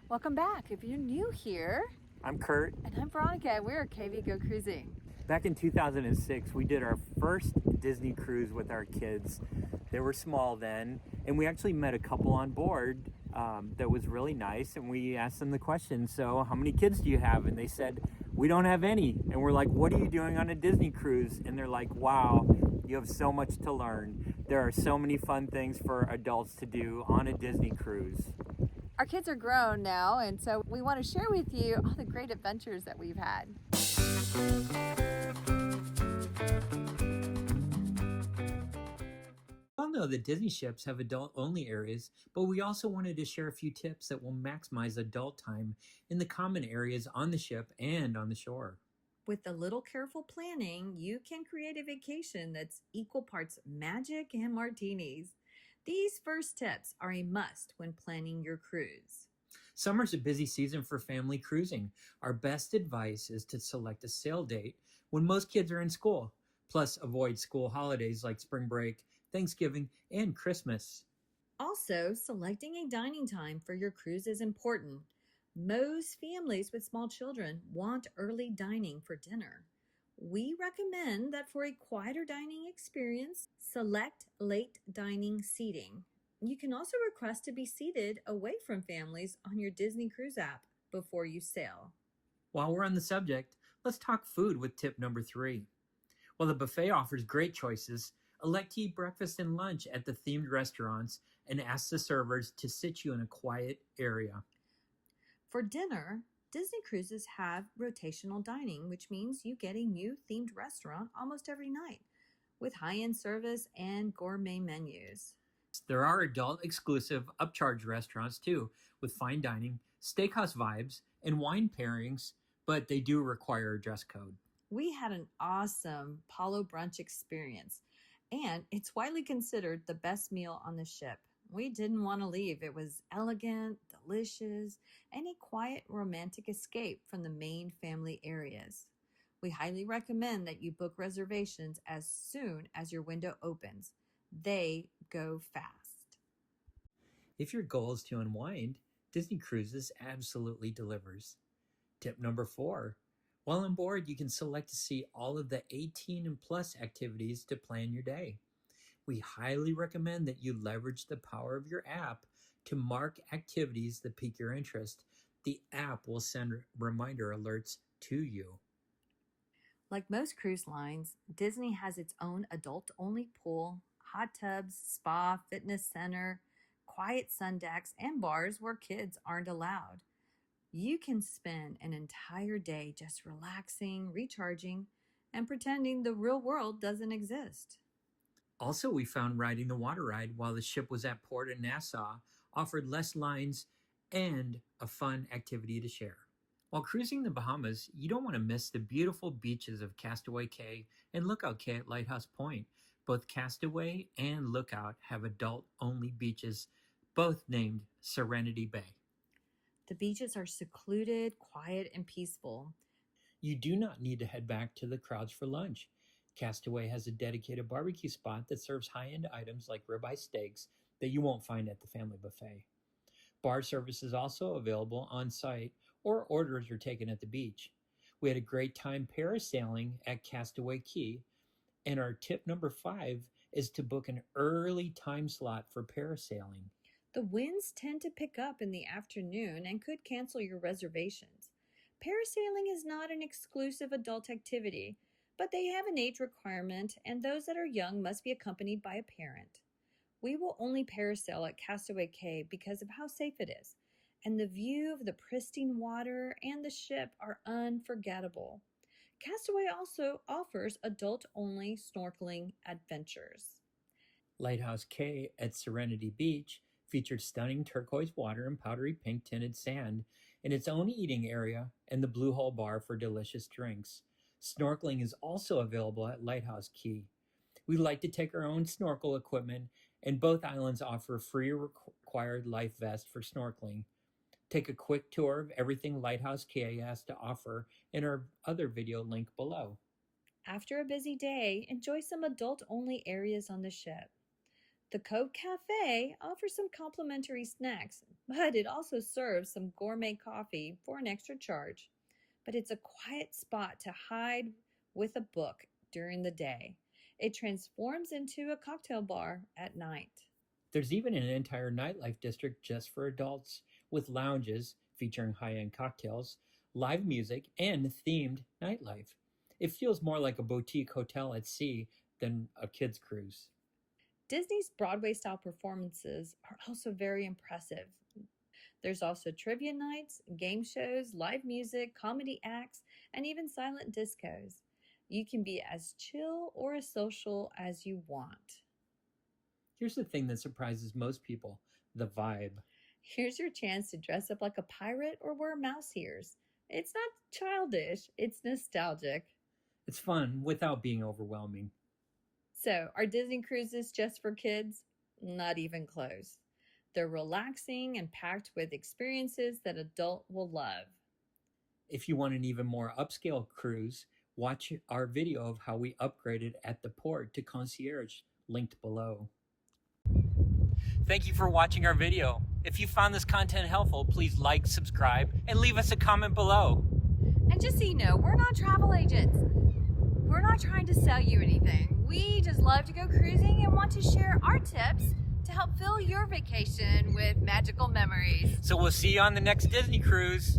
Welcome back. If you're new here, I'm Kurt. and I'm Veronica, we're at Kvgocruising. Back in 2006, we did our first Disney cruise with our kids. They were small then, and we actually met a couple on board that was really nice, and we asked them the question, so how many kids do you have? And they said, we don't have any. And we're like, what are you doing on a Disney cruise? And they're like, wow, you have so much to learn. There are so many fun things for adults to do on a Disney cruise. Our kids are grown now, and so we want to share with you all the great adventures that we've had. We all know that Disney ships have adult-only areas, but we also wanted to share a few tips that will maximize adult time in the common areas on the ship and on the shore. With a little careful planning, you can create a vacation that's equal parts magic and martinis. These first tips are a must when planning your cruise. Summer's a busy season for family cruising. Our best advice is to select a sail date when most kids are in school. Plus, avoid school holidays like spring break, Thanksgiving, and Christmas. Also, selecting a dining time for your cruise is important. Most families with small children want early dining for dinner. We recommend that for a quieter dining experience, select late dining seating. You can also request to be seated away from families on your Disney Cruise app before you sail. While we're on the subject, let's talk food with tip number 3. While the buffet offers great choices, elect to eat breakfast and lunch at the themed restaurants and ask the servers to sit you in a quiet area. For dinner, Disney cruises have rotational dining, which means you get a new themed restaurant almost every night with high-end service and gourmet menus. There are adult-exclusive upcharge restaurants too, with fine dining, steakhouse vibes, and wine pairings, but they do require a dress code. We had an awesome Palo brunch experience, and it's widely considered the best meal on the ship. We didn't want to leave. It was elegant, delicious, and a quiet, romantic escape from the main family areas. We highly recommend that you book reservations as soon as your window opens. They go fast. If your goal is to unwind, Disney Cruises absolutely delivers. Tip number 4. While on board, you can select to see all of the 18 and plus activities to plan your day. We highly recommend that you leverage the power of your app to mark activities that pique your interest. The app will send reminder alerts to you. Like most cruise lines, Disney has its own adult-only pool, hot tubs, spa, fitness center, quiet sun decks, and bars where kids aren't allowed. You can spend an entire day just relaxing, recharging, and pretending the real world doesn't exist. Also, we found riding the water ride while the ship was at port in Nassau offered less lines and a fun activity to share. While cruising the Bahamas, you don't want to miss the beautiful beaches of Castaway Cay and Lookout Cay at Lighthouse Point. Both Castaway and Lookout have adult-only beaches, both named Serenity Bay. The beaches are secluded, quiet, and peaceful. You do not need to head back to the crowds for lunch. Castaway has a dedicated barbecue spot that serves high-end items like ribeye steaks that you won't find at the family buffet. Bar service is also available on site, or orders are taken at the beach. We had a great time parasailing at Castaway Cay, and our tip number 5 is to book an early time slot for parasailing. The winds tend to pick up in the afternoon and could cancel your reservations. Parasailing is not an exclusive adult activity, but they have an age requirement, and those that are young must be accompanied by a parent. We will only parasail at Castaway Cay because of how safe it is, and the view of the pristine water and the ship are unforgettable. Castaway also offers adult-only snorkeling adventures. Lighthouse Cay at Serenity Beach featured stunning turquoise water and powdery pink tinted sand in its own eating area and the Blue Hole Bar for delicious drinks. Snorkeling is also available at Lighthouse Cay. We like to take our own snorkel equipment, and both islands offer free required life vest for snorkeling. Take a quick tour of everything Lighthouse Cay has to offer in our other video link below. After a busy day, enjoy some adult-only areas on the ship. The Cove Cafe offers some complimentary snacks, but it also serves some gourmet coffee for an extra charge. But it's a quiet spot to hide with a book during the day. It transforms into a cocktail bar at night. There's even an entire nightlife district just for adults, with lounges featuring high end cocktails, live music, and themed nightlife. It feels more like a boutique hotel at sea than a kids' cruise. Disney's Broadway style performances are also very impressive. There's also trivia nights, game shows, live music, comedy acts, and even silent discos. You can be as chill or as social as you want. Here's the thing that surprises most people: the vibe. Here's your chance to dress up like a pirate or wear mouse ears. It's not childish, it's nostalgic. It's fun without being overwhelming. So, are Disney cruises just for kids? Not even close. They're relaxing and packed with experiences that adults will love. If you want an even more upscale cruise, watch our video of how we upgraded at the port to Concierge, linked below. Thank you for watching our video. If you found this content helpful, please like, subscribe, and leave us a comment below. And just so you know, we're not travel agents. We're not trying to sell you anything. We just love to go cruising and want to share our tips to help fill your vacation with magical memories. So we'll see you on the next Disney cruise.